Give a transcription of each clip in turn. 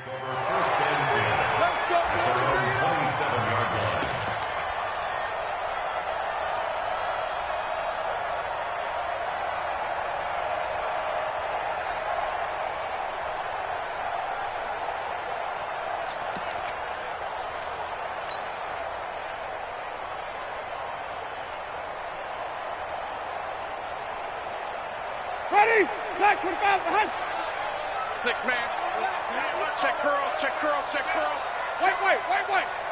First and 10. Let's go. At their own 27-yard line. Ready? Black 45 behind. 6 man. Check curls, check curls, check curls. Wait.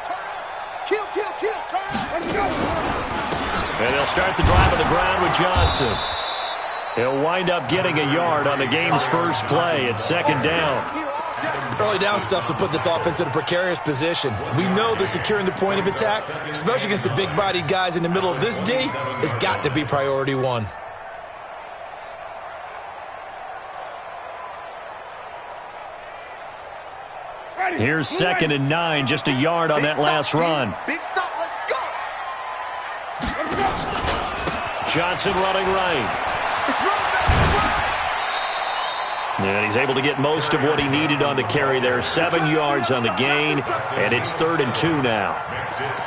Turn up. Kill. Turn up. Let's go. And they'll start the drive on the ground with Johnson. He'll wind up getting a yard on the game's first play at second down. Early down stuff will put this offense in a precarious position. We know that securing the point of attack, especially against the big-bodied guys in the middle of this D, has got to be priority one. Here's second and 9, just a yard on that last run. Big stop, let's go. Johnson running right. And he's able to get most of what he needed on the carry there. 7 yards on the gain, and it's 3rd and 2 now.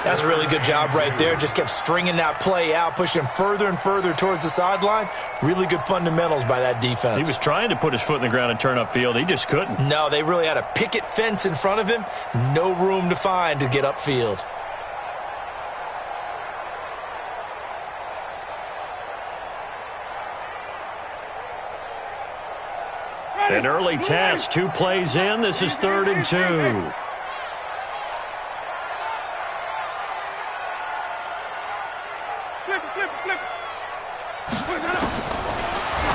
That's a really good job right there. Just kept stringing that play out, pushing him further and further towards the sideline. Really good fundamentals by that defense. He was trying to put his foot in the ground and turn upfield. He just couldn't. No, they really had a picket fence in front of him. No room to find to get upfield. An early test, 2 plays in. This is 3rd and 2. Flip.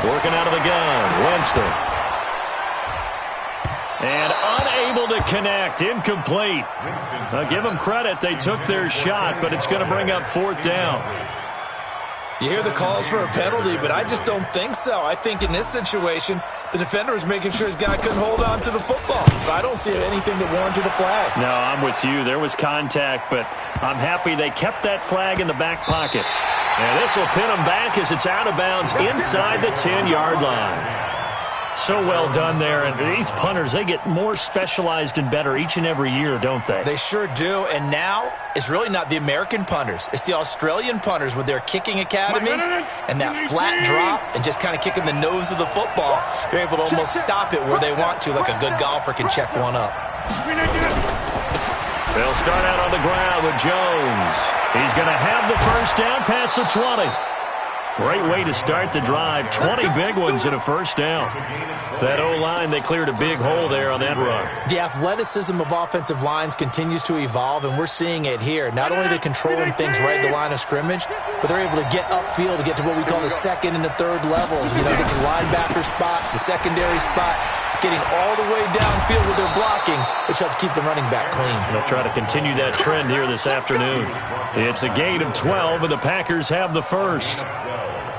Working out of the gun, Winston. And unable to connect, incomplete. Now give them credit, they took their shot, but it's going to bring up 4th down. You hear the calls for a penalty, but I just don't think so. I think in this situation, the defender was making sure his guy couldn't hold on to the football. So I don't see anything that warranted a flag. No, I'm with you. There was contact, but I'm happy they kept that flag in the back pocket. And this will pin them back as it's out of bounds inside the 10-yard line. So well done there. And these punters, they get more specialized and better each and every year, don't they? They sure do. And now it's really not the American punters. It's the Australian punters with their kicking academies and that flat drop and just kind of kicking the nose of the football. They're able to almost stop it where they want to, like a good golfer can check one up. They'll start out on the ground with Jones. He's going to have the first down past the 20. Great way to start the drive. 20 big ones and a first down. That O-line, they cleared a big hole there on that run. The athleticism of offensive lines continues to evolve, and we're seeing it here. Not only are they controlling things right at the line of scrimmage, but they're able to get upfield to get to what we call the second and the third levels. You know, get to the linebacker spot, the secondary spot, getting all the way downfield with their blocking, which helps keep the running back clean. They'll try to continue that trend here this afternoon. It's a gain of 12, and the Packers have the first.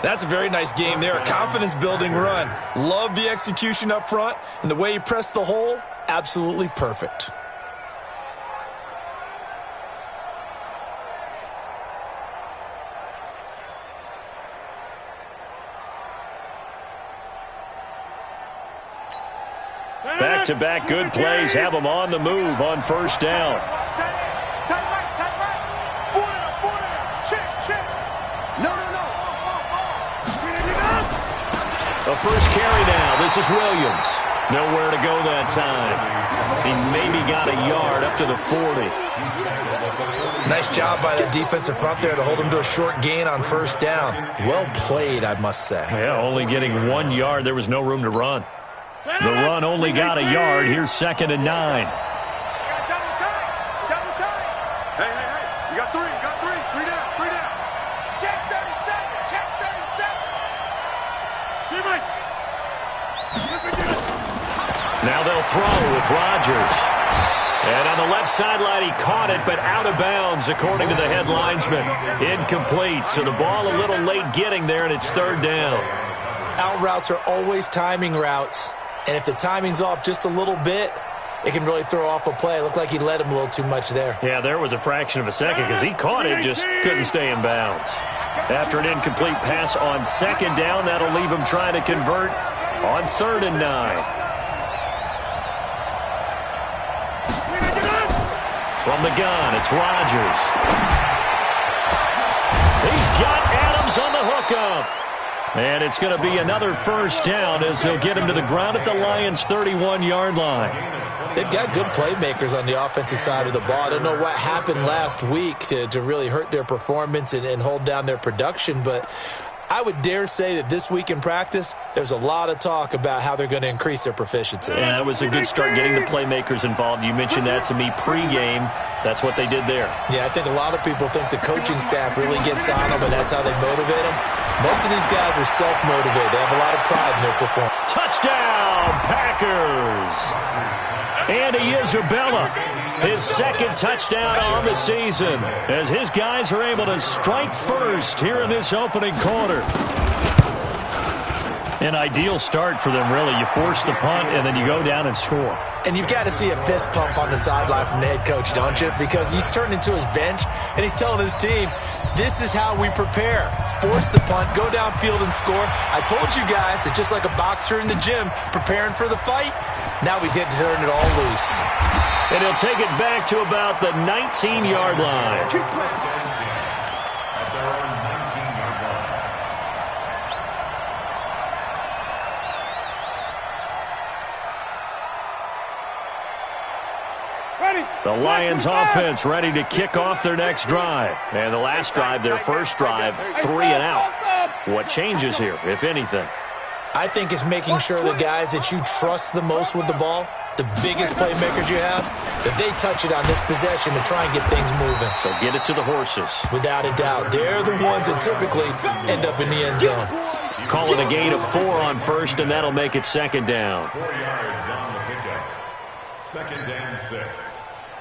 That's a very nice game there. A confidence-building run. Love the execution up front, and the way he pressed the hole, absolutely perfect. Back-to-back good plays have them on the move on first down. A first carry now. This is Williams. Nowhere to go that time. He maybe got a yard up to the 40. Nice job by the defensive front there to hold him to a short gain on first down. Well played, I must say. Yeah, only getting 1 yard. There was no room to run. The run only got a yard. Here's 2nd and 9. Hey. You got three. Three down. Check 37. Now they'll throw with Rodgers. And on the left sideline, he caught it, but out of bounds, according to the head linesman. Incomplete, so the ball a little late getting there, and it's 3rd down. Out routes are always timing routes. And if the timing's off just a little bit, it can really throw off a play. It looked like he led him a little too much there. Yeah, there was a fraction of a second because he caught it, just couldn't stay in bounds. After an incomplete pass on 2nd down, that'll leave him trying to convert on 3rd and 9. From the gun, it's Rodgers. He's got Adams on the hookup. And it's going to be another first down as they'll get him to the ground at the Lions' 31-yard line. They've got good playmakers on the offensive side of the ball. I don't know what happened last week to really hurt their performance and hold down their production, but I would dare say that this week in practice, there's a lot of talk about how they're going to increase their proficiency. And that was a good start getting the playmakers involved. You mentioned that to me pregame. That's what they did there. Yeah, I think a lot of people think the coaching staff really gets on them, and that's how they motivate them. Most of these guys are self-motivated. They have a lot of pride in their performance. Touchdown, Packers! Andy Isabella, his second touchdown on the season, as his guys are able to strike first here in this opening quarter. An ideal start for them, really. You force the punt, and then you go down and score. And you've got to see a fist pump on the sideline from the head coach, don't you? Because he's turned into his bench, and he's telling his team, this is how we prepare. Force the punt, go downfield and score. I told you guys, it's just like a boxer in the gym preparing for the fight. Now we get to turn it all loose. And he'll take it back to about the 19-yard line. The Lions offense ready to kick off their next drive. And the last drive, their first drive, 3 and out. What changes here, if anything? I think it's making sure the guys that you trust the most with the ball, the biggest playmakers you have, that they touch it on this possession to try and get things moving. So get it to the horses. Without a doubt. They're the ones that typically end up in the end zone. Call it a gain of 4 on first, and that'll make it second down. 4 yards on the pickup. Second and 6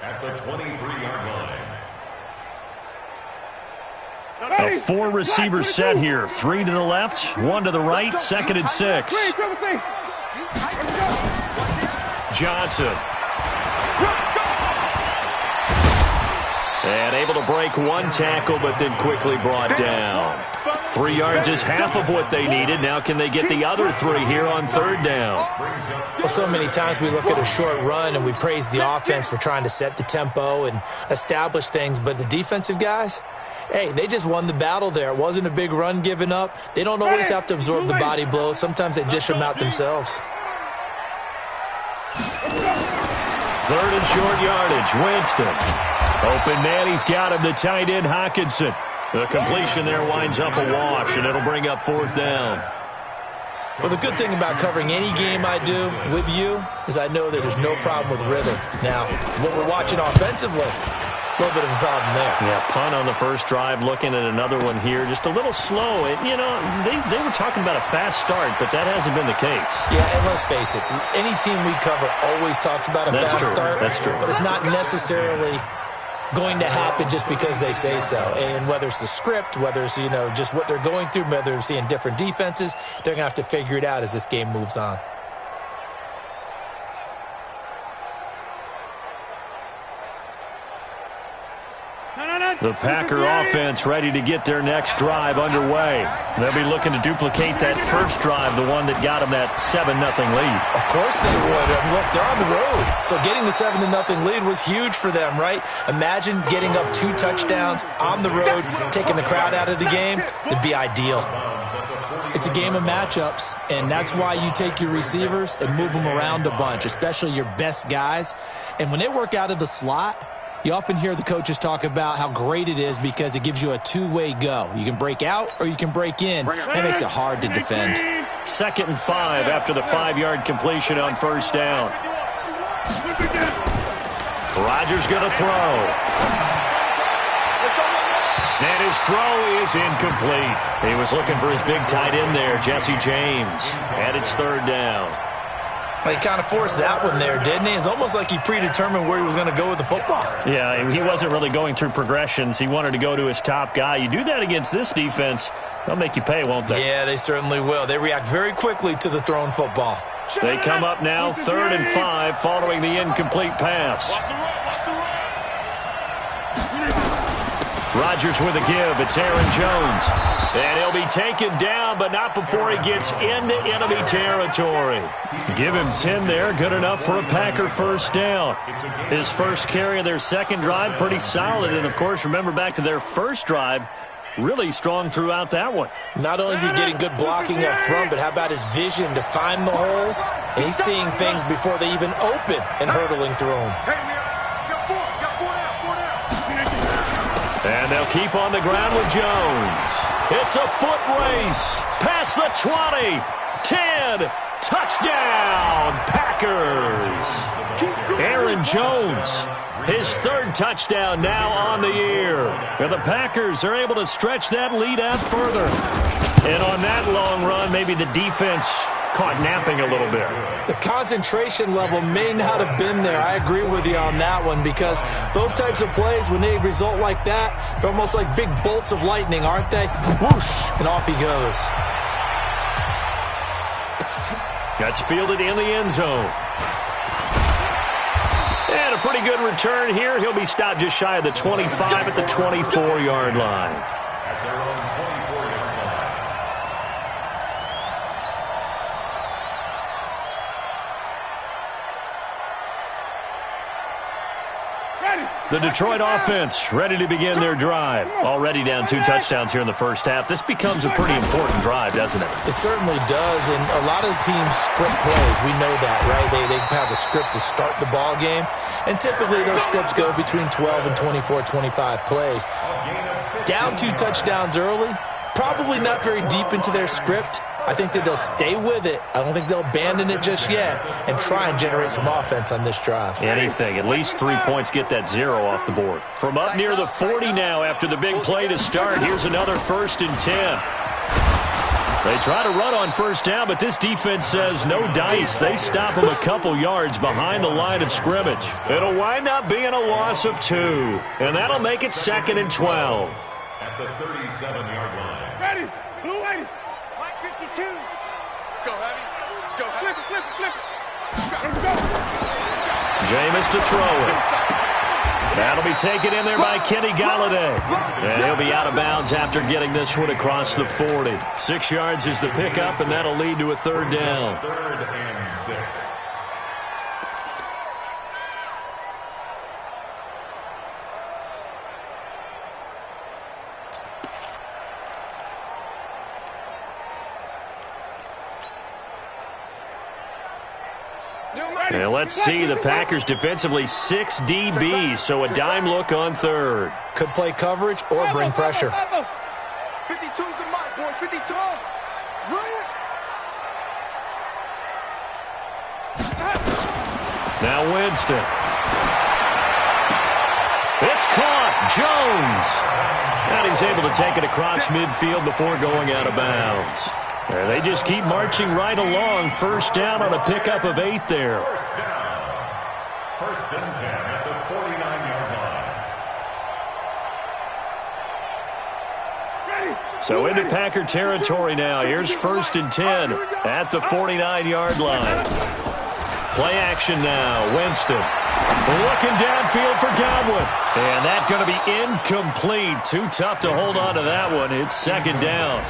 at the 23-yard line. A 4-receiver set here. 3 to the left, 1 to the right, second and 6. Johnson. And able to break 1 tackle, but then quickly brought down. 3 yards is half of what they needed. Now can they get the other 3 here on third down? Well, so many times we look at a short run and we praise the offense for trying to set the tempo and establish things, but the defensive guys, hey, they just won the battle there. It wasn't a big run given up. They don't always have to absorb the body blows. Sometimes they dish them out themselves. Third and short yardage. Winston. Open man, he's got him. The tight end, Hockenson. The completion there winds up a wash, and it'll bring up fourth down. Well, the good thing about covering any game I do with you is I know that there's no problem with rhythm. Now, what we're watching offensively, a little bit of a problem there. Yeah, punt on the first drive, looking at another one here. Just a little slow. You know, they were talking about a fast start, but that hasn't been the case. Yeah, and let's face it, any team we cover always talks about a fast start. That's true. But it's not necessarily going to happen just because they say so. And whether it's the script, whether it's, just what they're going through, whether they're seeing different defenses, they're going to have to figure it out as this game moves on. The Packer offense ready to get their next drive underway. They'll be looking to duplicate that first drive, the one that got them that 7-0 lead. Of course they would. Look, they're on the road. So getting the 7-0 lead was huge for them, right? Imagine getting up 2 touchdowns on the road, taking the crowd out of the game. It'd be ideal. It's a game of matchups, and that's why you take your receivers and move them around a bunch, especially your best guys. And when they work out of the slot, you often hear the coaches talk about how great it is because it gives you a two-way go. You can break out or you can break in. That makes it hard to defend. 2nd and 5 after the 5-yard completion on first down. Rodgers going to throw. And his throw is incomplete. He was looking for his big tight end there, Jesse James. And it's third down. He kind of forced that one there, didn't he? It's almost like he predetermined where he was going to go with the football. Yeah, he wasn't really going through progressions. He wanted to go to his top guy. You do that against this defense, they'll make you pay, won't they? Yeah, they certainly will. They react very quickly to the thrown football. They come up now 3rd and 5 following the incomplete pass. Rodgers with a give. It's Aaron Jones. And he'll be taken down, but not before he gets into enemy territory. Give him 10 there. Good enough for a Packer first down. His first carry of their second drive, pretty solid. And, of course, remember back to their first drive, really strong throughout that one. Not only is he getting good blocking up front, but how about his vision to find the holes? And he's seeing things before they even open and hurdling through them. And they'll keep on the ground with Jones. It's a foot race. Past the 20. 10. Touchdown, Packers. Aaron Jones, his third touchdown now on the year. And the Packers are able to stretch that lead out further. And on that long run, maybe the defense caught napping a little bit. The concentration level may not have been there. I agree with you on that one, because those types of plays, when they result like that, they're almost like big bolts of lightning, aren't they? Whoosh, and off he goes. That's fielded in the end zone. And a pretty good return here. He'll be stopped just shy of the 25 at the 24-yard line. At their own 24-yard line. The Detroit offense ready to begin their drive. Already down 2 touchdowns here in the first half. This becomes a pretty important drive, doesn't it? It certainly does, and a lot of teams script plays. We know that, right? They have a script to start the ball game, and typically those scripts go between 12 and 24, 25 plays. Down 2 touchdowns early, probably not very deep into their script. I think that they'll stay with it. I don't think they'll abandon it just yet and try and generate some offense on this drive. Anything. At least 3 points, get that 0 off the board. From up near the 40 now after the big play to start. Here's another 1st and 10. They try to run on first down, but this defense says no dice. They stop them a couple yards behind the line of scrimmage. It'll wind up being a loss of 2, and that'll make it 2nd and 12. At the 37-yard line. Ready. Blue 80. 52. Let's go, Heavy. Let's go, Heavy. Flip it. Let's go. Jameis to throw it. That'll be taken in there by Kenny Golladay. And he'll be out of bounds after getting this one across the 40. 6 yards is the pickup, and that'll lead to a 3rd down. 3rd and 6. And let's see, the Packers defensively 6 DBs, so a dime look on 3rd. Could play coverage or bring pressure. 52's the mark, boys. 52. Now Winston. It's caught. Jones. And he's able to take it across midfield before going out of bounds. And they just keep marching right along. 1st down on a pickup of 8 there. 1st down. 1st and 10 at the 49-yard line. So into Packer territory now. Here's 1st and 10 at the 49-yard line. Play action now. Winston looking downfield for Godwin. And that's going to be incomplete. Too tough to hold on to that one. It's 2nd down.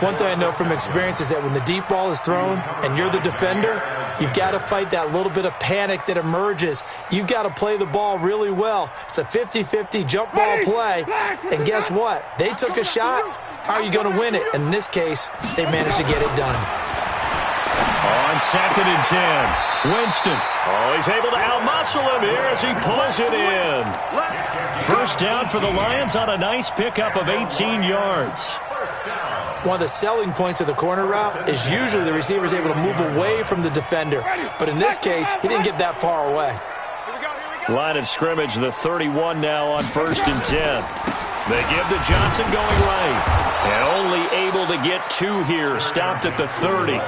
One thing I know from experience is that when the deep ball is thrown and you're the defender, you've got to fight that little bit of panic that emerges. You've got to play the ball really well. It's a 50-50 jump ball play. And guess what? They took a shot. How are you going to win it? And in this case, they managed to get it done. On 2nd and 10, Winston. Oh, he's able to outmuscle him here as he pulls it in. 1st down for the Lions on a nice pickup of 18 yards. One of the selling points of the corner route is usually the receiver is able to move away from the defender. But in this case, he didn't get that far away. Line of scrimmage, the 31 now on 1st and 10. They give to Johnson going right. And only able to get 2 here. Stopped at the 30.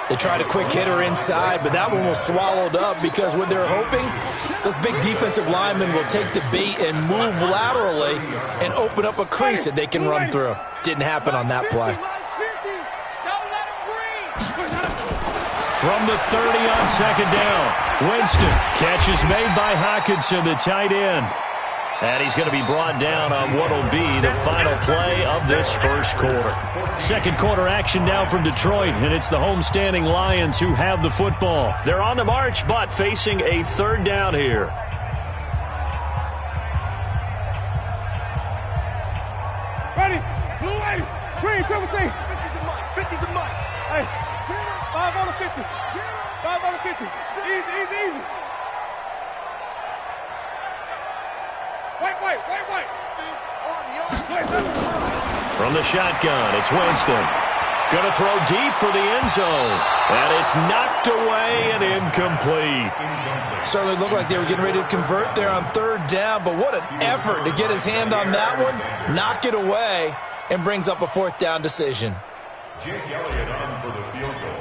They tried a quick hitter inside, but that one was swallowed up because what they're hoping, those big defensive linemen will take the bait and move laterally and open up a crease that they can run through. Didn't happen on that play. From the 30 on 2nd down, Winston. Catch is made by Hockenson, the tight end. And he's going to be brought down on what will be the final play of this first quarter. Second quarter action now from Detroit, and it's the homestanding Lions who have the football. They're on the march, but facing a third down here. Ready? Blue 80. Green, triple T. 50's a mutt. Hey, 5 on the 50. 5 on the 50. Easy. White. From the shotgun, it's Winston. Going to throw deep for the end zone. And it's knocked away and incomplete. Certainly looked like they were getting ready to convert there on third down, but what an effort to get his hand on that one, knock it away, and brings up a fourth down decision. Jake Elliott on for the field goal.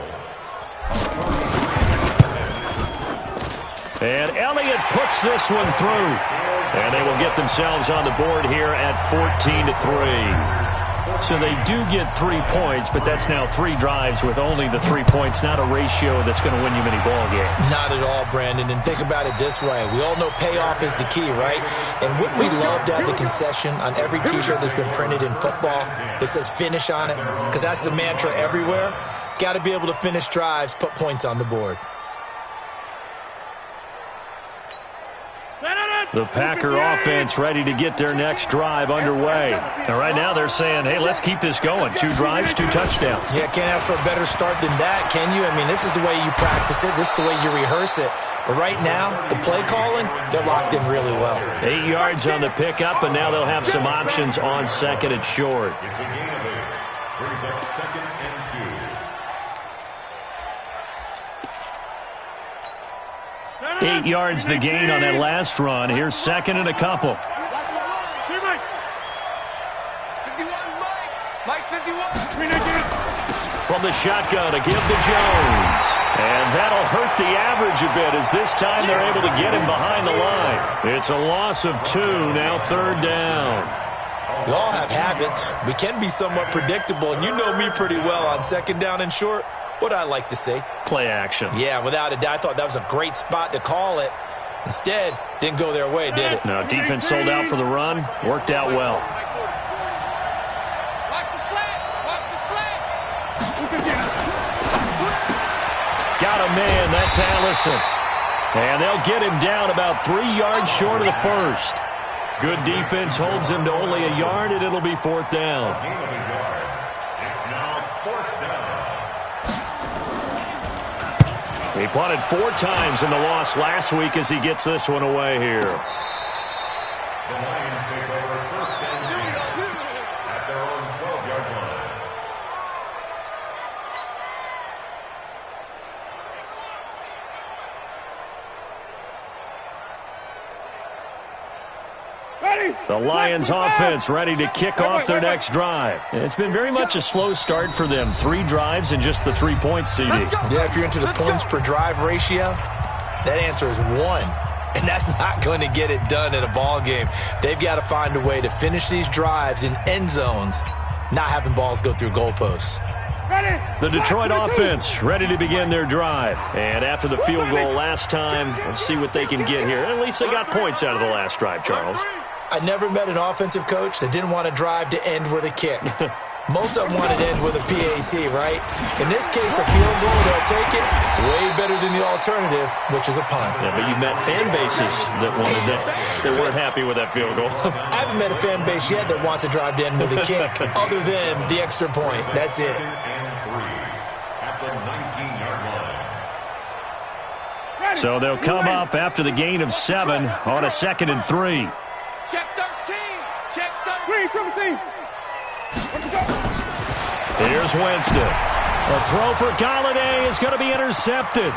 And Elliott puts this one through. And they will get themselves on the board here at 14-3. So they do get 3 points, but that's now 3 drives with only the 3 points, not a ratio that's going to win you many ball games. Not at all, Brandon. And think about it this way. We all know payoff is the key, right? And wouldn't we love to have the concession on every T-shirt that's been printed in football that says finish on it? Because that's the mantra everywhere. Got to be able to finish drives, put points on the board. The Packer offense ready to get their next drive underway. And right now they're saying, hey, let's keep this going. 2 drives, 2 touchdowns. Yeah, can't ask for a better start than that, can you? I mean, this is the way you practice it. This is the way you rehearse it. But right now, the play calling, they're locked in really well. 8 yards on the pickup, and now they'll have some options on second and short. It's a gain of 8. Brings up 2nd and 2. 8 yards the gain on that last run. Here's 2nd and a couple. From the shotgun, a give to Jones. And that'll hurt the average a bit as this time they're able to get him behind the line. It's a loss of 2, now 3rd down. We all have habits. We can be somewhat predictable, and you know me pretty well on 2nd down and short. What I like to see. Play action. Yeah, without a doubt. I thought that was a great spot to call it. Instead, didn't go their way, did it? No, defense sold out for the run. Worked out well. Watch the slant. Got a man. That's Allison. And they'll get him down about 3 yards short of the first. Good defense holds him to only a yard, and it'll be 4th down. Gain of a yard. It's now 4th down. He punted 4 times in the loss last week as he gets this one away here. The Lions take over 1st and 10 at their own 12-yard line. The Lions offense ready to kick off their next drive. It's been very much a slow start for them. 3 drives and just the 3 points, CD. Yeah, if you're into the points per drive ratio, that answer is 1. And that's not going to get it done in a ball game. They've got to find a way to finish these drives in end zones, not having balls go through goalposts. The Detroit offense ready to begin their drive. And after the field goal last time, we'll see what they can get here. At least they got points out of the last drive, Charles. I never met an offensive coach that didn't want to drive to end with a kick. Most of them wanted to end with a PAT, right? In this case, a field goal, they'll take it. Way better than the alternative, which is a punt. Yeah, but you met fan bases that wanted that weren't happy with that field goal. I haven't met a fan base yet that wants to drive to end with a kick, other than the extra point. That's it. 2nd and 3 at the 19-yard line. So they'll come up after the gain of 7 on a 2nd and 3. Check 13. Check 13. Here's Winston. A throw for Golladay is going to be intercepted.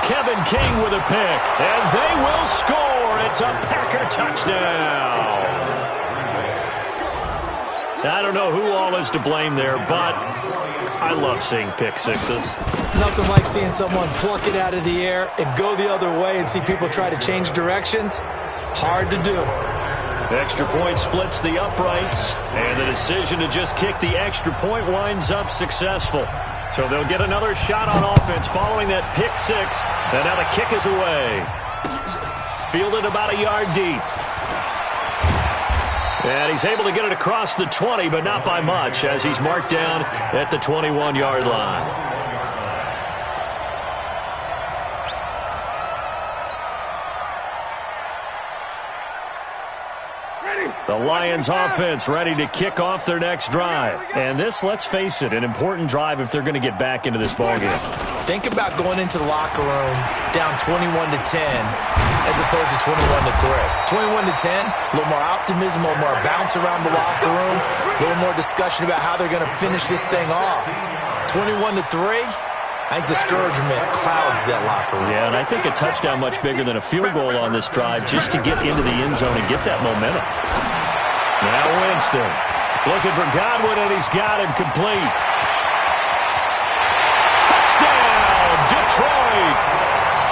Kevin King with a pick, and they will score. It's a Packer touchdown. I don't know who all is to blame there, but I love seeing pick sixes. Nothing like seeing someone pluck it out of the air and go the other way and see people try to change directions. Hard to do. The extra point splits the uprights, and the decision to just kick the extra point winds up successful. So they'll get another shot on offense following that pick 6, and now the kick is away. Fielded about a yard deep. And he's able to get it across the 20, but not by much, as he's marked down at the 21-yard line. The Lions offense ready to kick off their next drive. And this, let's face it, an important drive if they're going to get back into this ballgame. Think about going into the locker room down 21-10 as opposed to 21-3. 21-10, a little more optimism, a little more bounce around the locker room, a little more discussion about how they're going to finish this thing off. 21-3, I think discouragement clouds that locker room. Yeah, and I think a touchdown much bigger than a field goal on this drive just to get into the end zone and get that momentum. Now Winston looking for Godwin, and he's got him complete. Touchdown, Detroit!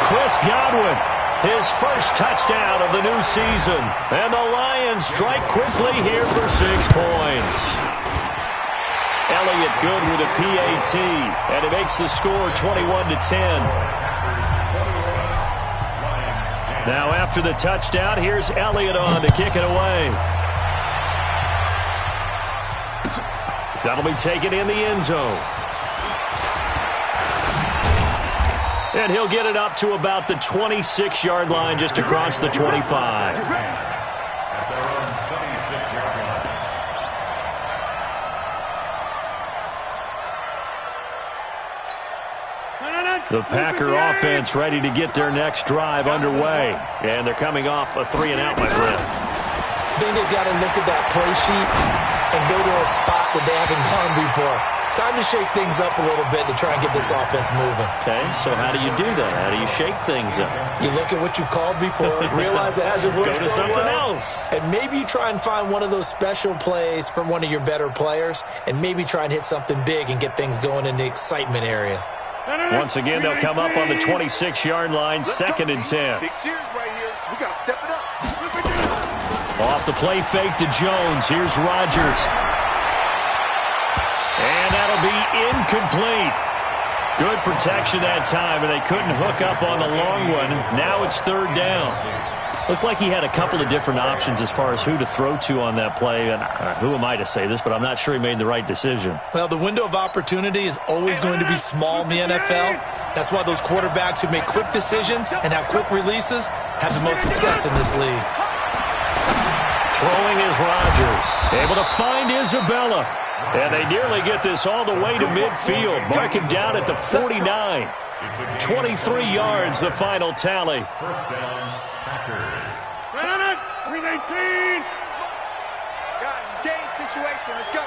Chris Godwin, his first touchdown of the new season. And the Lions strike quickly here for 6 points. Elliott good with a PAT, and it makes the score 21-10. Now after the touchdown, here's Elliott on to kick it away. That'll be taken in the end zone. And he'll get it up to about the 26-yard line, just across the 25. At their own 26-yard line. The Packer offense ready to get their next drive underway. And they're coming off a 3-and-out, my friend. I think they've got to look at that play sheet and go to a spot that they haven't gone before. Time to shake things up a little bit to try and get this offense moving. Okay, so how do you do that? How do you shake things up? You look at what you've called before, realize it hasn't worked Go to so something well, else. and maybe you try and find one of those special plays from one of your better players, and maybe try and hit something big and get things going in the excitement area. Once again, they'll come up on the 26-yard line, 2nd and 10. Big series right here. We got to step it up. Off the play fake to Jones. Here's Rodgers. And that'll be incomplete. Good protection that time, and they couldn't hook up on the long one. Now it's 3rd down. Looked like he had a couple of different options as far as who to throw to on that play. And who am I to say this, but I'm not sure he made the right decision. Well, the window of opportunity is always going to be small in the NFL. That's why those quarterbacks who make quick decisions and have quick releases have the most success in this league. Throwing is Rodgers. Able to find Isabella. And they nearly get this all the way to midfield. Mark him down at the 49. 23 yards, the final tally. First down, Packers. 319. Guys, it's game situation. Let's go.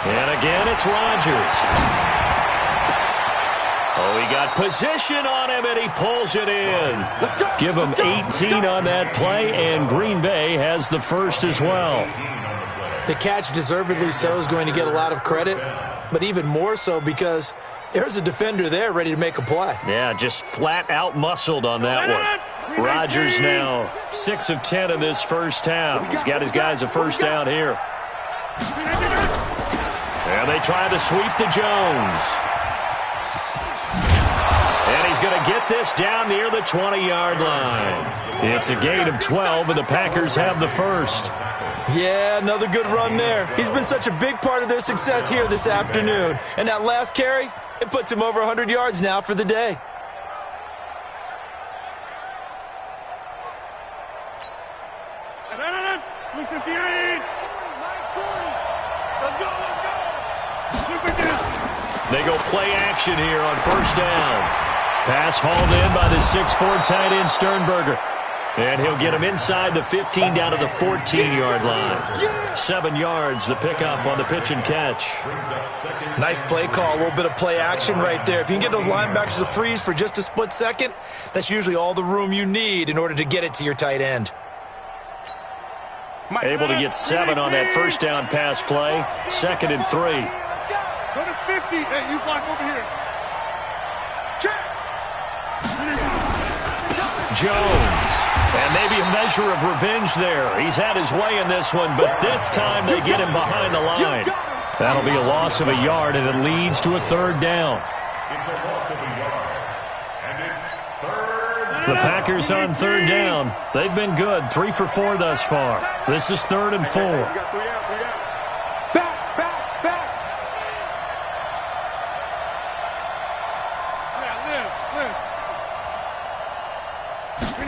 And again, it's Rodgers. Oh, he got position on him, and he pulls it in. Give him 18 on that play, and Green Bay has the first as well. The catch, deservedly so, is going to get a lot of credit, but even more so because there's a defender there ready to make a play. Yeah, just flat out muscled on that one. Rodgers now 6 of 10 in this first half. He's got his guys a first down here. And they try to sweep to Jones. And he's going to get this down near the 20-yard line. It's a gain of 12, and the Packers have the first. Yeah, another good run there. He's been such a big part of their success here this afternoon. And that last carry, it puts him over 100 yards now for the day. They go play action here on first down. Pass hauled in by the 6'4" tight end Sternberger. And he'll get him inside the 15 down to the 14-yard line. 7 yards, the pickup on the pitch and catch. Nice play call, a little bit of play action right there. If you can get those linebackers to freeze for just a split second, that's usually all the room you need in order to get it to your tight end. Able to get 7 on that first down pass play. 2nd and 3. Go to 50. Hey, you block over here. Jones. And maybe a measure of revenge there. He's had his way in this one, but this time they get him behind the line. That'll be a loss of a yard, and it leads to a 3rd down. It's a loss of a yard. And it's third. The Packers on third down. They've been good, 3 for 4 thus far. This is 3rd and 4.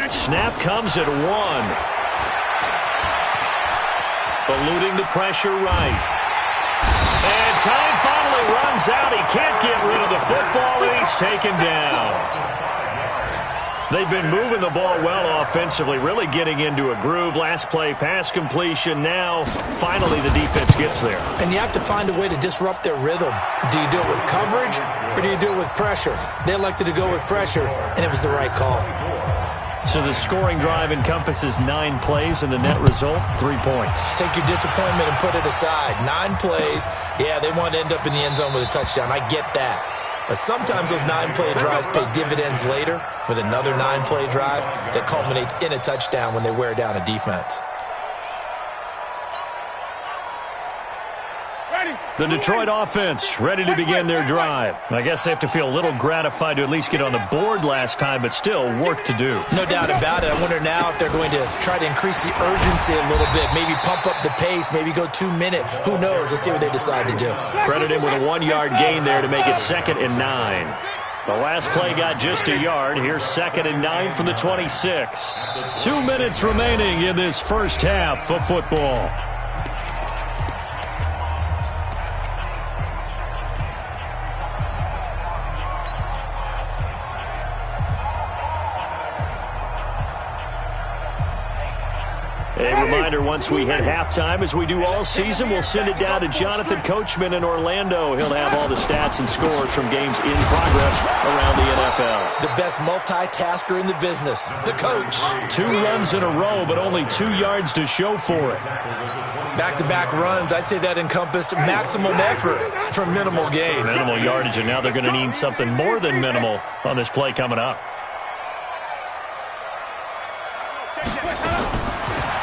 Snap comes at 1. Eluding the pressure right. And time finally runs out. He can't get rid of the football, and he's taken down. They've been moving the ball well offensively, really getting into a groove. Last play, pass completion. Now, finally, the defense gets there. And you have to find a way to disrupt their rhythm. Do you do it with coverage, or do you do it with pressure? They elected to go with pressure, and it was the right call. So the scoring drive encompasses 9 plays, and the net result, 3 points. Take your disappointment and put it aside. 9 plays. Yeah, they want to end up in the end zone with a touchdown. I get that. But sometimes those 9-play drives pay dividends later with another 9-play drive that culminates in a touchdown when they wear down a defense. The Detroit offense ready to begin their drive. I guess they have to feel a little gratified to at least get on the board last time, but still work to do. No doubt about it. I wonder now if they're going to try to increase the urgency a little bit, maybe pump up the pace, maybe go 2-minute. Who knows? Let's see what they decide to do. Credit him with a 1-yard gain there to make it 2nd and 9. The last play got just a yard. Here's 2nd and 9 from the 26. 2 minutes remaining in this first half of football. A reminder, once we hit halftime, as we do all season, we'll send it down to Jonathan Coachman in Orlando. He'll have all the stats and scores from games in progress around the NFL. The best multitasker in the business, the coach. 2 runs in a row, but only 2 yards to show for it. Back-to-back runs, I'd say that encompassed maximum effort for minimal gain. Minimal yardage, and now they're going to need something more than minimal on this play coming up.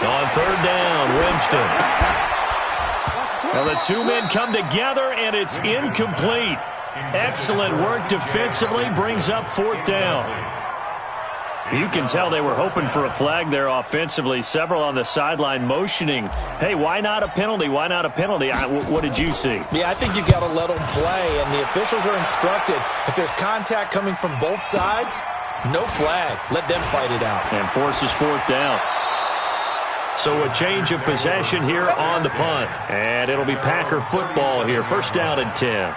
On third down, Winston. Now the 2 men come together, and it's incomplete. Excellent work defensively, brings up 4th down. You can tell they were hoping for a flag there offensively. Several on the sideline motioning, hey, why not a penalty? Why not a penalty? What did you see? Yeah, I think you got to let them play, and the officials are instructed. If there's contact coming from both sides, no flag. Let them fight it out. And forces 4th down. So a change of possession here on the punt. And it'll be Packer football here. 1st down and 10.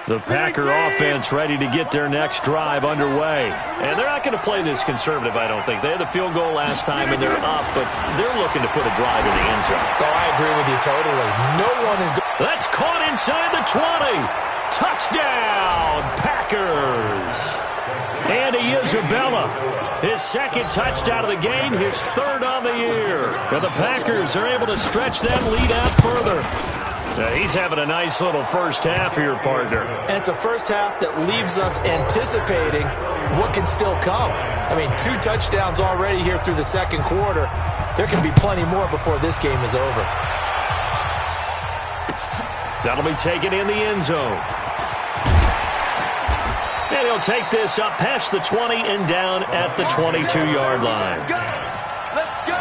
The Packer offense ready to get their next drive underway. And they're not going to play this conservative, I don't think. They had the field goal last time, and they're up, but they're looking to put a drive in the end zone. Oh, I agree with you totally. No one is... That's caught inside the 20. Touchdown, Packers. Andy Isabella, his 2nd touchdown of the game, his 3rd on the year. And the Packers are able to stretch that lead out further. He's having a nice little first half here, partner. And it's a first half that leaves us anticipating what can still come. I mean, 2 touchdowns already here through the 2nd quarter. There can be plenty more before this game is over. That'll be taken in the end zone. And he'll take this up past the 20 and down at the 22-yard line. Let's go.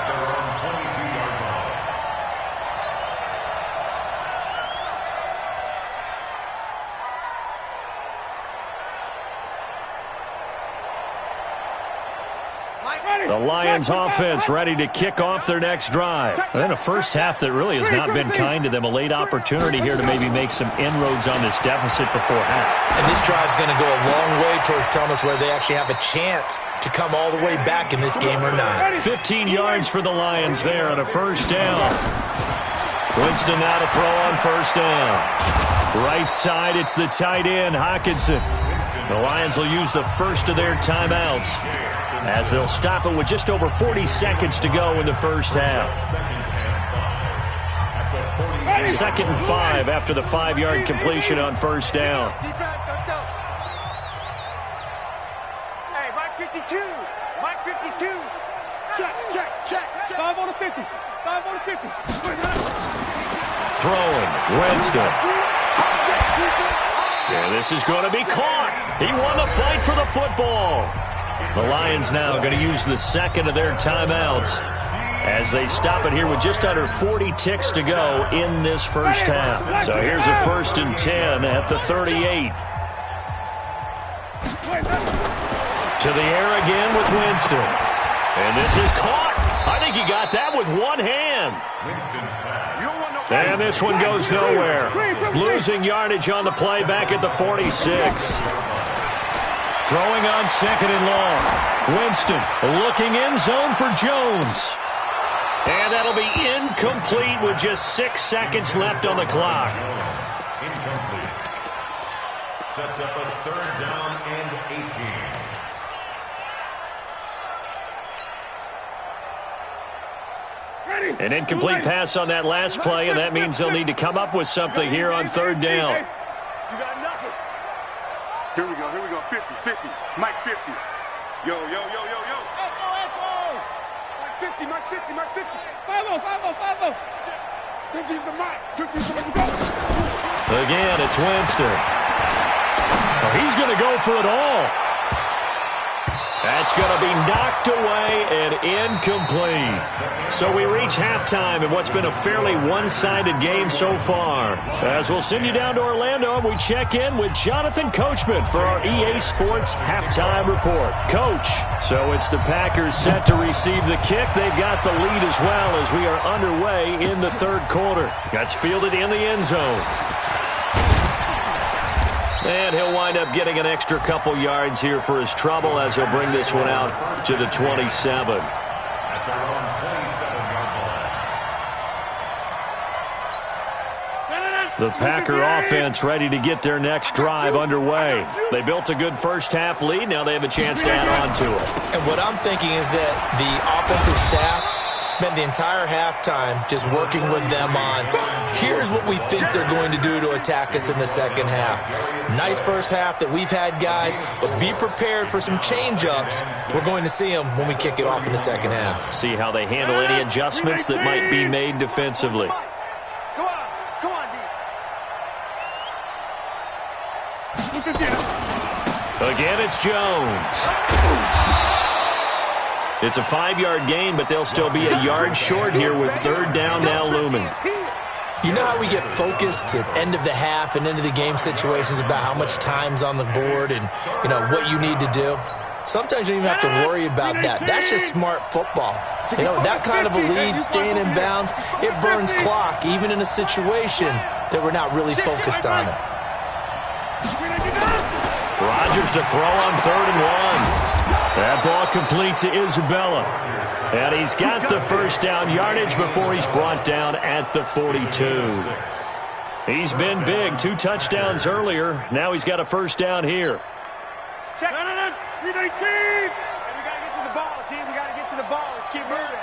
The Lions offense ready to kick off their next drive. And a first half that really has not been kind to them. A late opportunity here to maybe make some inroads on this deficit before half. And this drive's going to go a long way towards telling us whether they actually have a chance to come all the way back in this game or not. 15 yards for the Lions there on a first down. Winston now to throw on first down. Right side, it's the tight end, Hockenson. The Lions will use the first of their timeouts as they'll stop it with just over 40 seconds to go in the first half. 2nd and 5 after the 5-yard completion on first down. Defense, let's go. Hey, Mike 52. Mike 52. Check. 5 on the 50. 5 on the 50. throwing. Winston. Yeah, this is going to be caught. He won the fight for the football. The Lions now going to use the second of their timeouts as they stop it here with just under 40 ticks to go in this first half. So here's a 1st and 10 at the 38. To the air again with Winston. And this is caught. I think he got that with one hand. And this one goes nowhere. Losing yardage on the play back at the 46. Throwing on 2nd and long. Winston looking end zone for Jones. And that'll be incomplete with just 6 seconds left on the clock. Incomplete. Sets up a 3rd down and 18. An incomplete pass on that last play, and that means they'll need to come up with something here on 3rd down. You got nothing. Here we go. 50. Mike 50. Yo. Mike 50. 5-0. 50's the Mike. 50's the Mike. Again, it's Winston. Oh, he's going to go for it all. That's going to be knocked away and incomplete. So we reach halftime in what's been a fairly one-sided game so far. As we'll send you down to Orlando, we check in with Jonathan Coachman for our EA Sports Halftime Report. Coach, so it's the Packers set to receive the kick. They've got the lead as well as we are underway in the 3rd quarter. That's fielded in the end zone. And he'll wind up getting an extra couple yards here for his trouble as he'll bring this one out to the 27. At their own 27-yard line. The Packer offense ready to get their next drive underway. They built a good first-half lead. Now they have a chance to add on to it. And what I'm thinking is that the offensive staff spent the entire halftime just working with them on, here's what we think they're going to do to attack us in the second half. Nice first half that we've had, guys, but be prepared for some change-ups. We're going to see them when we kick it off in the second half. See how they handle any adjustments that might be made defensively. Come on, D. Again, it's Jones. It's a 5-yard gain, but they'll still be a yard short here with 3rd down now looming. You know how we get focused at end of the half and end of the game situations about how much time's on the board and, you know, what you need to do? Sometimes you don't even have to worry about that. That's just smart football. You know, that kind of a lead, staying in bounds, it burns clock, even in a situation that we're not really focused on it. Rodgers to throw on 3rd and 1. That ball complete to Isabella. And he's got the first down yardage before he's brought down at the 42. He's been big. 2 touchdowns earlier. Now he's got a first down here. Check. We got to get to the ball, team. We got to get to the ball. Let's keep moving.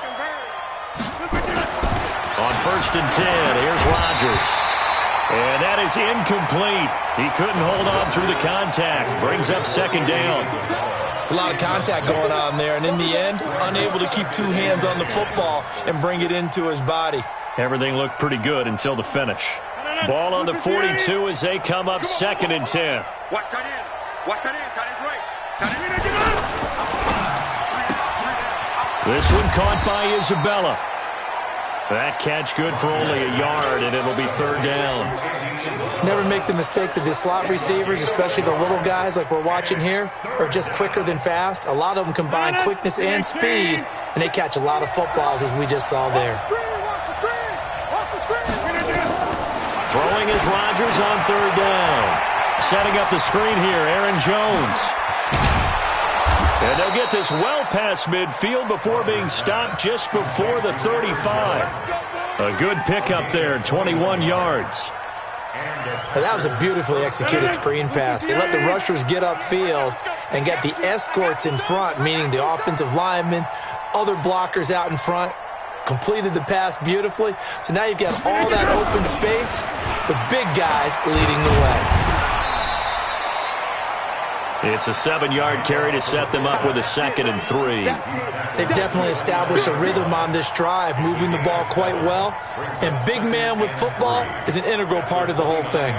On 1st and 10, here's Rodgers. And that is incomplete. He couldn't hold on through the contact. Brings up 2nd down. It's a lot of contact going on there, and in the end, unable to keep 2 hands on the football and bring it into his body. Everything looked pretty good until the finish. Ball on the 42 as they come up 2nd and 10. Watch that in. Watch that in. Tight end's right. This one caught by Isabella. That catch good for only a yard, and it'll be 3rd down. Never make the mistake that the slot receivers, especially the little guys like we're watching here, are just quicker than fast. A lot of them combine quickness and speed, and they catch a lot of footballs, as we just saw there. Throwing is Rodgers on 3rd down. Setting up the screen here, Aaron Jones. And they'll get this well past midfield before being stopped just before the 35. A good pickup there, 21 yards. Now, that was a beautifully executed screen pass. They let the rushers get upfield and get the escorts in front, meaning the offensive linemen, other blockers out in front, completed the pass beautifully. So now you've got all that open space with big guys leading the way. It's a 7-yard carry to set them up with a 2nd and 3. They've definitely established a rhythm on this drive, moving the ball quite well. And big man with football is an integral part of the whole thing.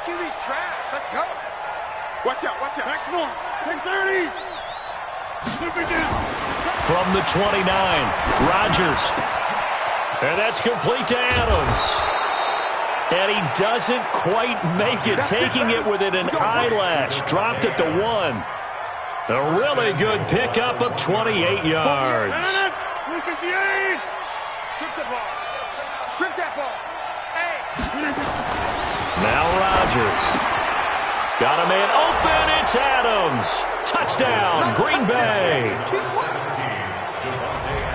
QB's trash. Let's go. Watch out, watch out. Back north. 630. From the 29, Rodgers. And that's complete to Adams. And he doesn't quite make it, taking it within an eyelash. Dropped it to 1. A really good pickup of 28 yards. 358. Strip the ball. Strip that ball. Now Rodgers. Got a man open. It's Adams. Touchdown, Green Bay.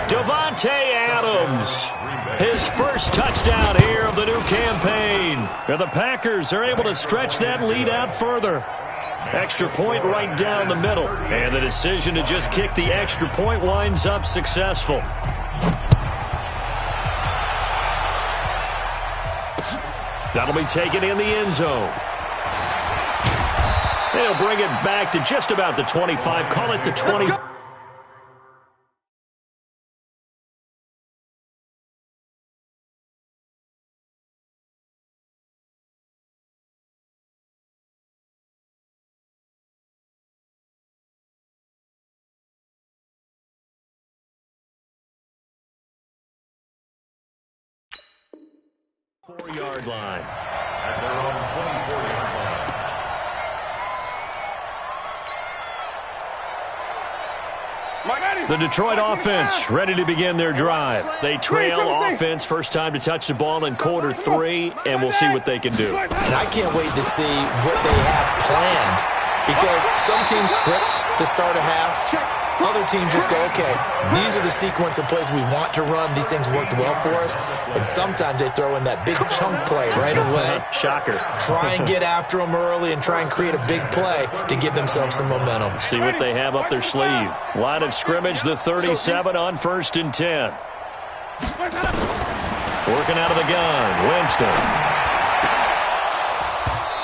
Davante Adams. His first touchdown here of the new campaign. And the Packers are able to stretch that lead out further. Extra point right down the middle. And the decision to just kick the extra point winds up successful. That'll be taken in the end zone. They'll bring it back to just about the 25. Call it the 20. Four-yard line. At their own 24-yard line. The Detroit offense ready to begin their drive. They trail offense, first time to touch the ball in quarter 3, and we'll see what they can do. And I can't wait to see what they have planned, because some teams script to start a half. Other teams just go, okay, these are the sequence of plays we want to run. These things worked well for us. And sometimes they throw in that big chunk play right away. Shocker. Try and get after them early and try and create a big play to give themselves some momentum. See what they have up their sleeve. Line of scrimmage, the 37 on 1st and 10. Working out of the gun, Winston.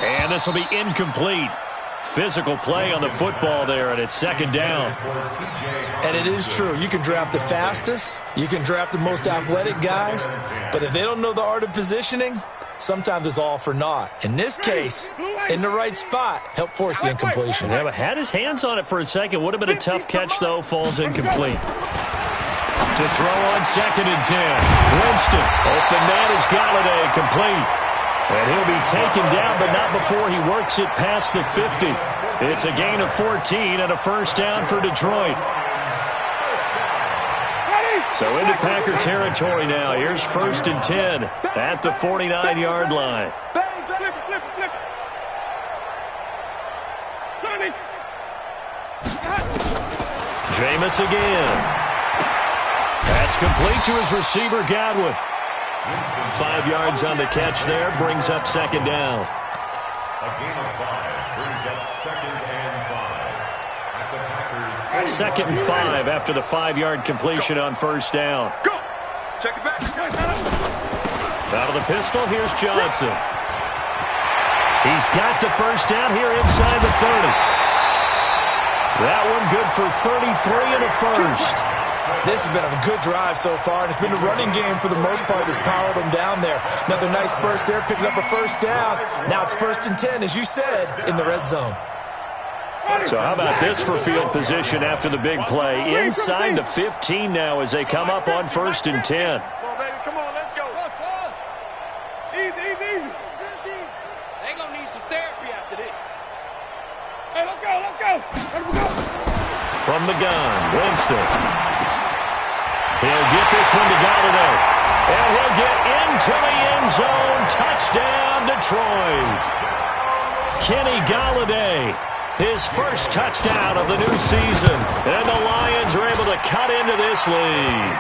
And this will be incomplete. Physical play on the football there, and it's 2nd down. And it is true. You can draft the fastest. You can draft the most athletic guys. But if they don't know the art of positioning, sometimes it's all for naught. In this case, in the right spot, help force the incompletion. Yeah, but had his hands on it for a second. Would have been a tough catch, though. Falls incomplete. To throw on 2nd and 10. Winston. Open man is Golladay, complete. And he'll be taken down, but not before he works it past the 50. It's a gain of 14 and a first down for Detroit. So into Packer territory now. Here's 1st and 10 at the 49-yard line. Jameis again. That's complete to his receiver, Godwin. 5 yards on the catch there, brings up 2nd down. A gain of 5 brings up 2nd and 5. At the Packers. 2nd and 5 after the 5-yard completion on 1st down. Go. Check it back. Out of the pistol, here's Johnson. He's got the first down here inside the 30. That one good for 33 and a first. This has been a good drive so far, and it's been a running game for the most part that's powered them down there. Another nice burst there, picking up a first down. Now it's 1st and 10, as you said, in the red zone. So how about this for field position after the big play? Inside the 15 now as they come up on 1st and 10. Come on, baby. Come on, let's go. Easy. They're going to need some therapy after this. Hey, let's go. Let him go. From the gun, Winston. He'll get this one to Golladay. And he'll get into the end zone. Touchdown, Detroit. Kenny Golladay, his first touchdown of the new season. And the Lions are able to cut into this lead.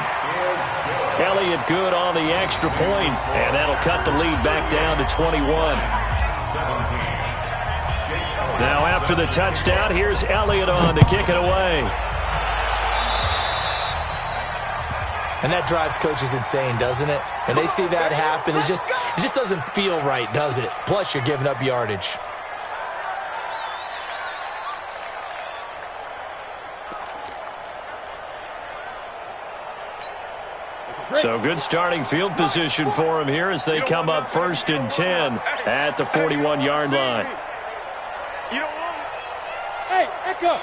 Elliott good on the extra point, and that'll cut the lead back down to 21. Now after the touchdown, here's Elliott on to kick it away. And that drives coaches insane, doesn't it? When they see that happen, it just doesn't feel right, does it? Plus, you're giving up yardage. So good starting field position for him here as they come up 1st and 10 at the 41-yard line. Hey, echo.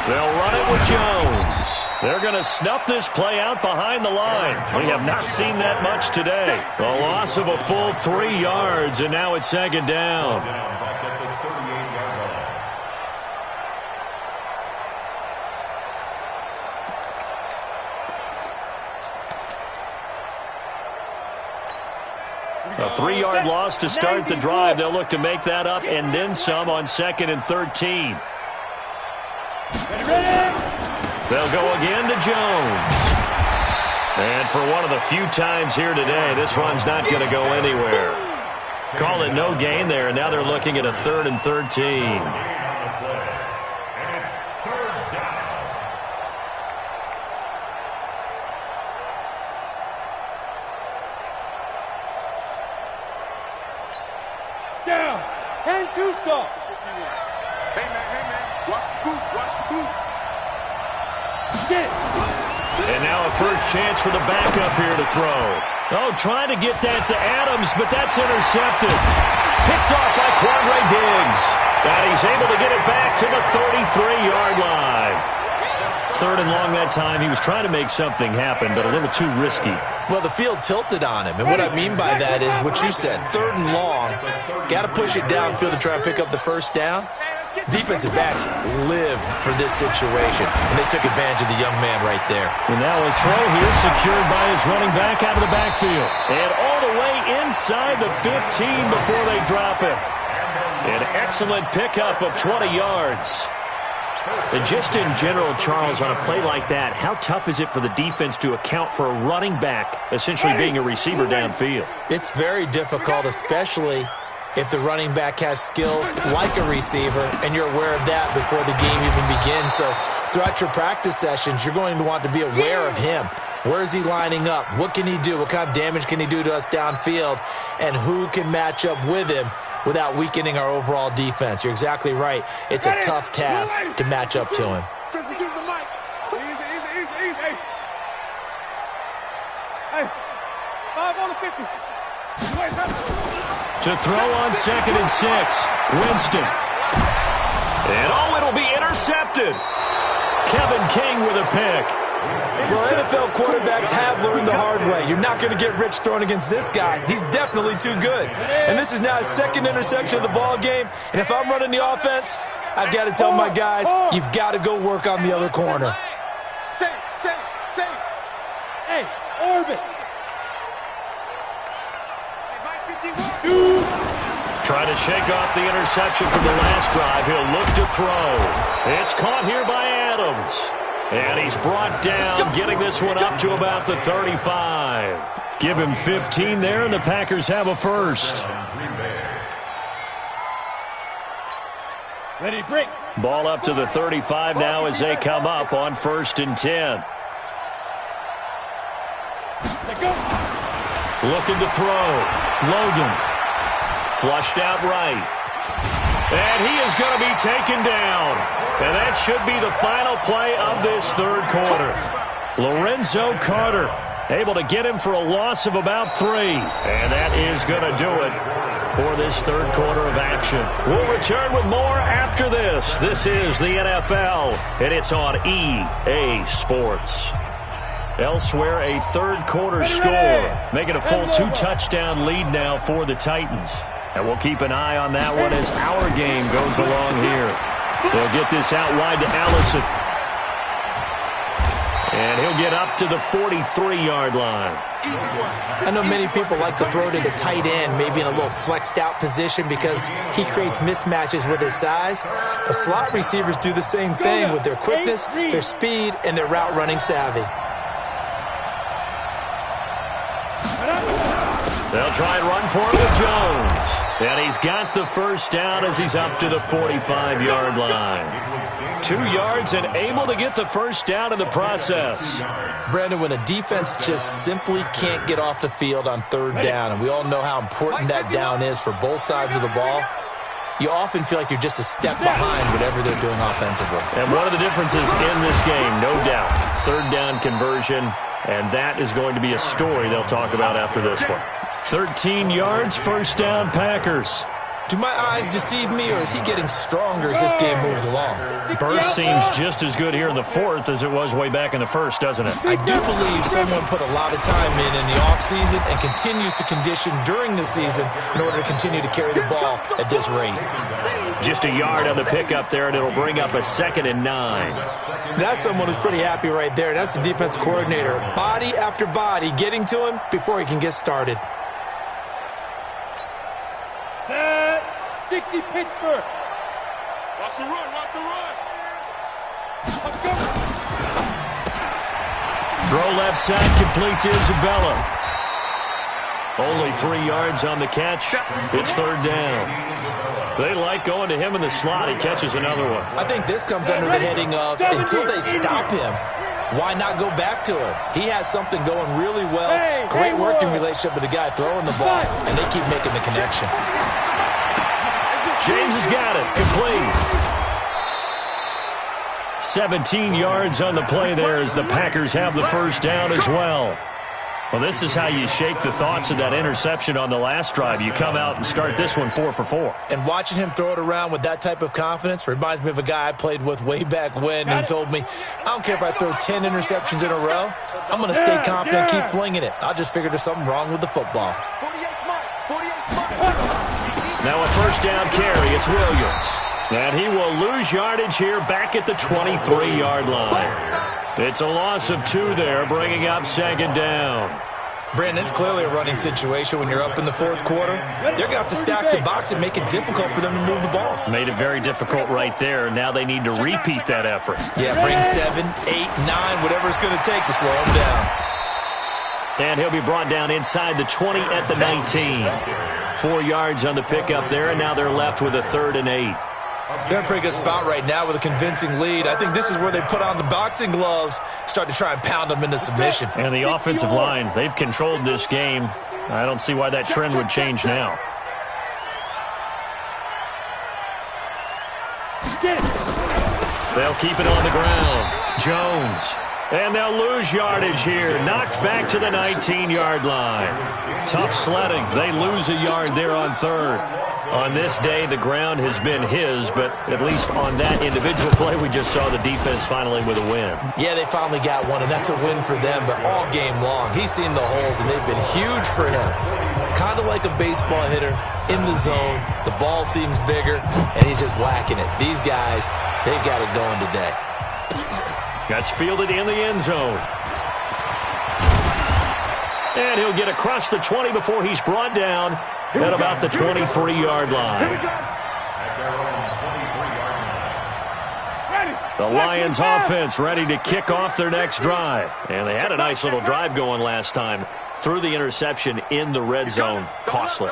They'll run it with Jones. They're going to snuff this play out behind the line. We have not seen that much today. A loss of a full 3 yards, and now it's 2nd down. Back at the 38-yard line. A 3-yard loss to start the drive. They'll look to make that up and then some on 2nd and 13. They'll go again to Jones. And for one of the few times here today, this run's not going to go anywhere. Call it no gain there, and now they're looking at a 3rd and 13. And it's 3rd down. Down. 10-2 stop. Hey, man. Watch the boot. Watch the boot. And now a first chance for the backup here to throw. Oh, trying to get that to Adams, but that's intercepted. Picked off by Quandre Diggs. And he's able to get it back to the 33-yard line. 3rd and long that time. He was trying to make something happen, but a little too risky. Well, the field tilted on him, and what I mean by that is what you said, 3rd and long. Got to push it downfield to try and pick up the first down. Defensive backs live for this situation, and they took advantage of the young man right there. And now a throw here secured by his running back out of the backfield. And all the way inside the 15 before they drop it. An excellent pickup of 20 yards. And just in general, Charles, on a play like that, how tough is it for the defense to account for a running back essentially being a receiver downfield? It's very difficult, especially if the running back has skills like a receiver, and you're aware of that before the game even begins. So throughout your practice sessions, you're going to want to be aware of him. Where is he lining up? What can he do? What kind of damage can he do to us downfield? And who can match up with him without weakening our overall defense? You're exactly right. It's a tough task to match up to him. Easy. Hey, 5 on the 50. To throw on 2nd and 6. Winston. And it'll be intercepted. Kevin King with a pick. Well, NFL quarterbacks have learned the hard way. You're not going to get rich throwing against this guy. He's definitely too good. And this is now his 2nd interception of the ball game. And if I'm running the offense, I've got to tell my guys, you've got to go work on the other corner. Safe. Hey, orbit. Trying to shake off the interception from the last drive. He'll look to throw. It's caught here by Adams. And he's brought down, getting this one up to about the 35. Give him 15 there, and the Packers have a first. Ready, break. Ball up to the 35 now as they come up on 1st and 10. Let go. Looking to throw. Logan. Flushed out right. And he is going to be taken down. And that should be the final play of this 3rd quarter. Lorenzo Carter able to get him for a loss of about 3. And that is going to do it for this 3rd quarter of action. We'll return with more after this. This is the NFL, and it's on EA Sports. Elsewhere, a 3rd quarter score, making a full 2-touchdown lead now for the Titans. And we'll keep an eye on that one as our game goes along here. They'll get this out wide to Allison. And he'll get up to the 43-yard line. I know many people like to throw to the tight end, maybe in a little flexed out position because he creates mismatches with his size. But slot receivers do the same thing with their quickness, their speed, and their route running savvy. They'll They'll try and run for it with Jones. And he's got the first down as he's up to the 45-yard line. 2 yards and able to get the first down in the process. Brandon, when a defense just simply can't get off the field on third down, and we all know how important that down is for both sides of the ball, you often feel like you're just a step behind whatever they're doing offensively. And one of the differences in this game, no doubt, third down conversion, and that is going to be a story they'll talk about after this one. 13 yards, first down, Packers. Do my eyes deceive me, or is he getting stronger as this game moves along? Burst seems just as good here in the fourth as it was way back in the first, doesn't it? I do believe someone put a lot of time in the offseason and continues to condition during the season in order to continue to carry the ball at this rate. Just a yard on the pickup there, and it'll bring up a 2nd and 9. That's someone who's pretty happy right there. That's the defensive coordinator. Body after body getting to him before he can get started. 60 Pittsburgh. Watch the run, watch the run. Let's go. Throw left side, complete to Isabella. Only 3 yards on the catch. It's third down. They like going to him in the slot. He catches another one. I think this comes under the heading of until they stop him, why not go back to him? He has something going really well. Great working relationship with the guy throwing the ball, and they keep making the connection. James has got it. Complete. 17 yards on the play there as the Packers have the first down as well. Well, this is how you shake the thoughts of that interception on the last drive. You come out and start this one 4 for 4. And watching him throw it around with that type of confidence reminds me of a guy I played with way back when who told me, I don't care if I throw 10 interceptions in a row. I'm going to stay confident, keep flinging it. I just figured there's something wrong with the football. Now a first down carry. It's Williams. And he will lose yardage here back at the 23-yard line. It's a loss of 2 there, bringing up 2nd down. Brandon, it's clearly a running situation when you're up in the fourth quarter. They're going to have to stack the box and make it difficult for them to move the ball. Made it very difficult right there. Now they need to repeat that effort. Yeah, bring 7, 8, 9, whatever it's going to take to slow him down. And he'll be brought down inside the 20 at the 19. 4 yards on the pickup there, and now they're left with a 3rd and 8. They're in a pretty good spot right now with a convincing lead. I think this is where they put on the boxing gloves, start to try and pound them into submission. And the offensive line, they've controlled this game. I don't see why that trend would change now. They'll keep it on the ground. Jones. And they'll lose yardage here. Knocked back to the 19-yard line. Tough sledding. They lose a yard there on 3rd. On this day, the ground has been his, but at least on that individual play, we just saw the defense finally with a win. Yeah, they finally got one, and that's a win for them, but all game long, he's seen the holes, and they've been huge for him. Kind of like a baseball hitter in the zone. The ball seems bigger, and he's just whacking it. These guys, they've got it going today. That's fielded in the end zone. And he'll get across the 20 before he's brought down at about the 23-yard line. The Lions offense ready to kick off their next drive. And they had a nice little drive going last time. Threw the interception in the red zone. Costly.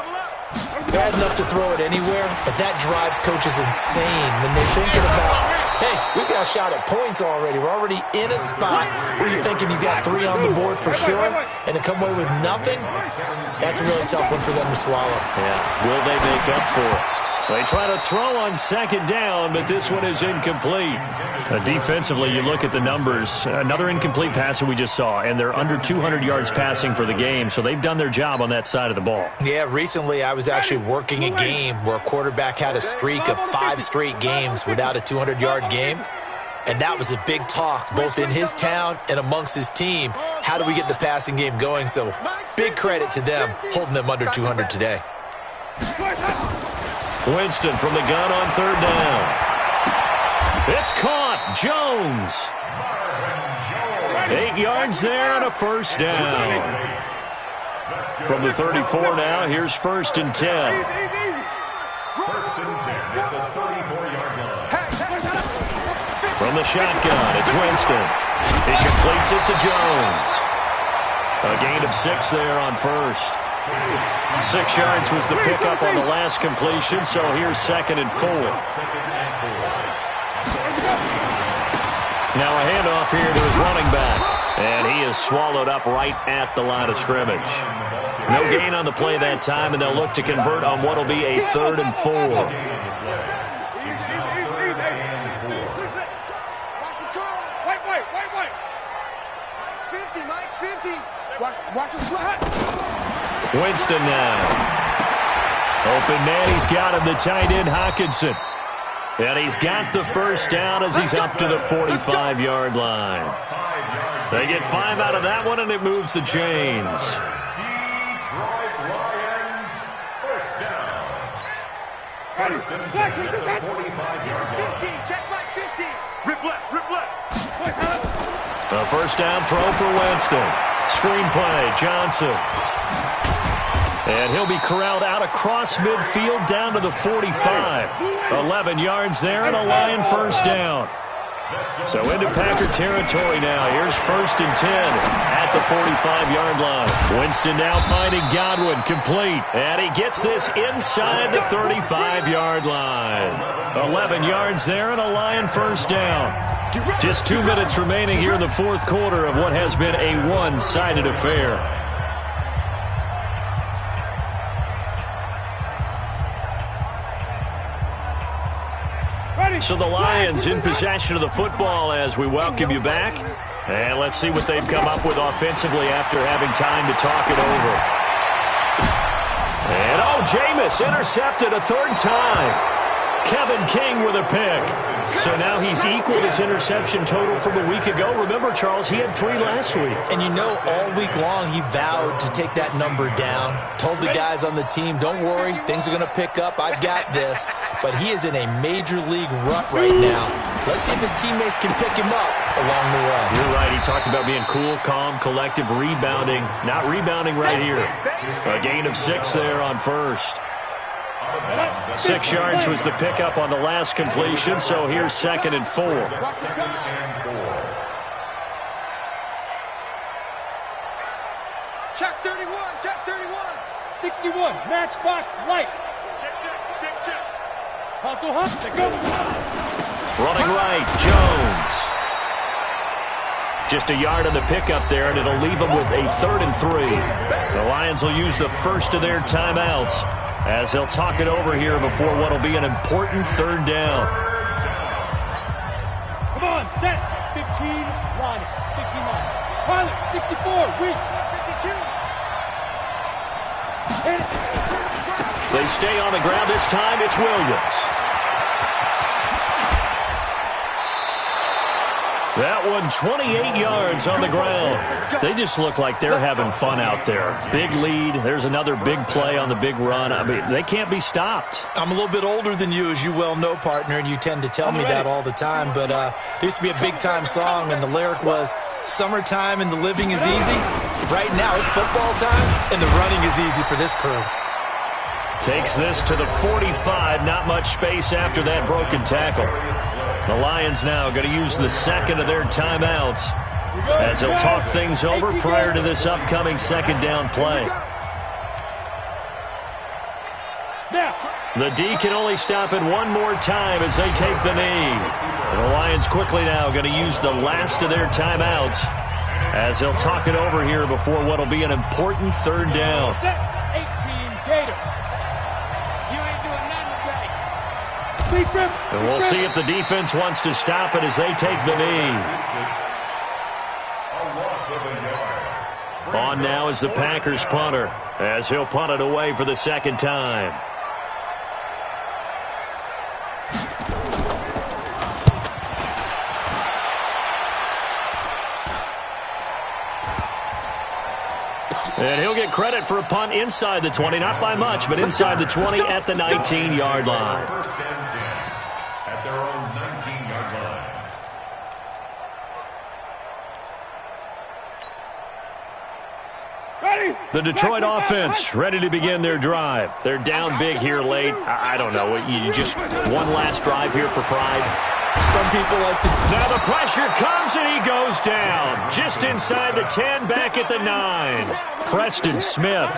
Bad enough to throw it anywhere, but that drives coaches insane when they're thinking about, hey, we got a shot at points already. We're already in a spot where you're thinking you got 3 on the board for sure, and to come away with nothing, that's a really tough one for them to swallow. Yeah, will they make up for it? They try to throw on 2nd down, but this one is incomplete. Defensively, you look at the numbers. Another incomplete passer we just saw, and they're under 200 yards passing for the game, so they've done their job on that side of the ball. Yeah, recently I was actually working a game where a quarterback had a streak of 5 straight games without a 200-yard game. And that was a big talk, both in his town and amongst his team. How do we get the passing game going? So big credit to them holding them under 200 today. Winston from the gun on 3rd down. It's caught. Jones. 8 yards there and a first down. From the 34 now, here's 1st and 10. 1st and 10 at the 34-yard line. From the shotgun, it's Winston. He completes it to Jones. A gain of 6 there on 1st. 6 yards was the pickup on the last completion, so here's 2nd and 4. Now a handoff here to his running back, and he is swallowed up right at the line of scrimmage. No gain on the play that time, and they'll look to convert on what will be a 3rd and 4. Watch his flat. Winston now. Open man, he's got him, the tight end, Hockenson. And he's got the first down as he's up to the 45-yard line. They get 5 out of that one, and it moves the chains. Detroit Lions, first down. First and 10 at the 45-yard line. Check back 50. Rip left. A first down throw for Winston. Screen play, Johnson. And he'll be corralled out across midfield down to the 45. 11 yards there and a Lion first down. So into Packer territory now. Here's 1st and 10 at the 45-yard line. Winston now finding Godwin, complete. And he gets this inside the 35-yard line. 11 yards there and a Lion first down. Just 2 minutes remaining here in the 4th quarter of what has been a one-sided affair. So the Lions in possession of the football as we welcome you back. And let's see what they've come up with offensively after having time to talk it over. And Jameis intercepted a 3rd time. Kevin King with a pick. So now he's equaled his interception total from a week ago. Remember, Charles, he had 3 last week. And you know, all week long he vowed to take that number down. Told the guys on the team, don't worry, things are going to pick up. I've got this. But he is in a major league rut right now. Let's see if his teammates can pick him up along the way. You're right. He talked about being cool, calm, collective, rebounding. Not rebounding right here. A gain of 6 there on first. 6 yards was the pickup on the last completion, so here's 2nd and 4. Check 31, check 31. 61, matchbox lights. Check. Hustle, go. Running right, Jones. Just a yard on the pickup there, and it'll leave them with a 3rd and 3. The Lions will use the first of their timeouts as they'll talk it over here before what will be an important 3rd down. Come on, set. 15, line. 15 line. Pilot, 64, weak. 52. They stay on the ground this time. It's Williams. That one 28 yards on the ground. They just look like they're having fun out there. Big lead. There's another big play on the big run. I mean, they can't be stopped. I'm a little bit older than you, as you well know, partner, and you tend to tell me that all the time. But there used to be a big-time song, and the lyric was, summertime and the living is easy. Right now, it's football time, and the running is easy for this crew. Takes this to the 45. Not much space after that broken tackle. The Lions now going to use the 2nd of their timeouts as they'll talk things over prior to this upcoming 2nd down play. The D can only stop it one more time as they take the knee. And the Lions quickly now going to use the last of their timeouts as they'll talk it over here before what will be an important 3rd down. 18 Gator. And we'll see if the defense wants to stop it as they take the knee. On now is the Packers punter as he'll punt it away for the 2nd time. And he'll get credit for a punt inside the 20, not by much, but inside the 20 at the 19-yard line. First and 10 at their own 19-yard line. The Detroit offense ready to begin their drive. They're down big here late. I don't know. You just one last drive here for pride. Some people like to... Now the pressure comes and he goes down. Just inside the 10, back at the 9. Preston Smith,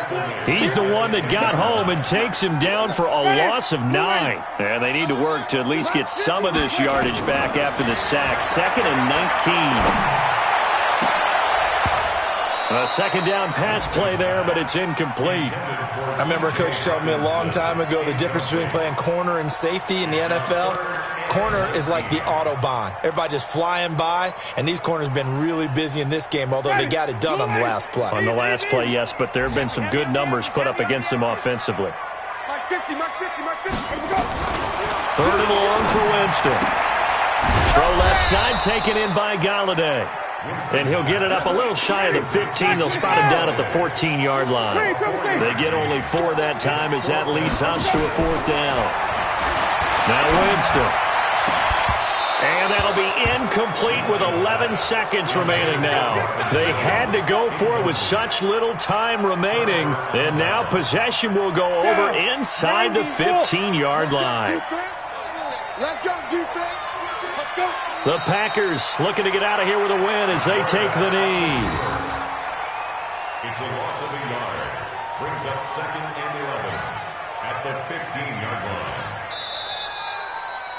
he's the one that got home and takes him down for a loss of 9. And they need to work to at least get some of this yardage back after the sack. 2nd and 19. A second down pass play there, but it's incomplete. I remember a coach telling me a long time ago the difference between playing corner and safety in the NFL. Corner is like the Autobahn. Everybody just flying by, and these corners have been really busy in this game, although they got it done on the last play. On the last play, yes, but there have been some good numbers put up against them offensively. 50, 50, 50. 3rd and long for Winston. Throw left side, taken in by Galladay. And he'll get it up a little shy of the 15. They'll spot him down at the 14-yard line. They get only 4 that time as that leads us to a 4th down. Now Winston. And that'll be incomplete with 11 seconds remaining now. They had to go for it with such little time remaining. And now possession will go over inside the 15-yard line. Let's go, defense. Let's go. The Packers looking to get out of here with a win as they take the knee. It's a loss of a yard. Brings up 2nd and 11 at the 15-yard line.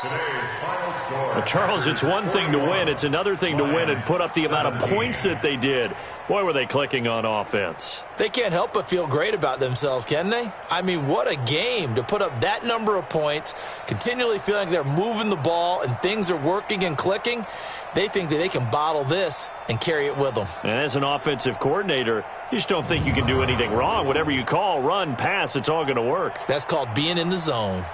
Today's final score. Well, Charles, it's one thing to win. It's another thing to win and put up the amount of points that they did. Boy, were they clicking on offense. They can't help but feel great about themselves, can they? I mean, what a game to put up that number of points, continually feeling like they're moving the ball and things are working and clicking. They think that they can bottle this and carry it with them. And as an offensive coordinator, you just don't think you can do anything wrong. Whatever you call, run, pass, it's all going to work. That's called being in the zone.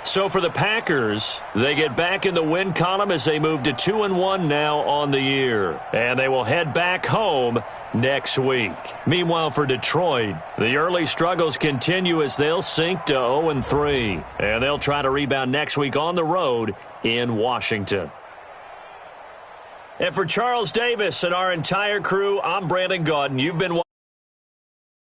So for the Packers, they get back in the win column as they move to 2-1 now on the year. And they will head back home next week. Meanwhile, for Detroit, the early struggles continue as they'll sink to 0-3. And they'll try to rebound next week on the road in Washington. And for Charles Davis and our entire crew, I'm Brandon Gaudin. You've been watching.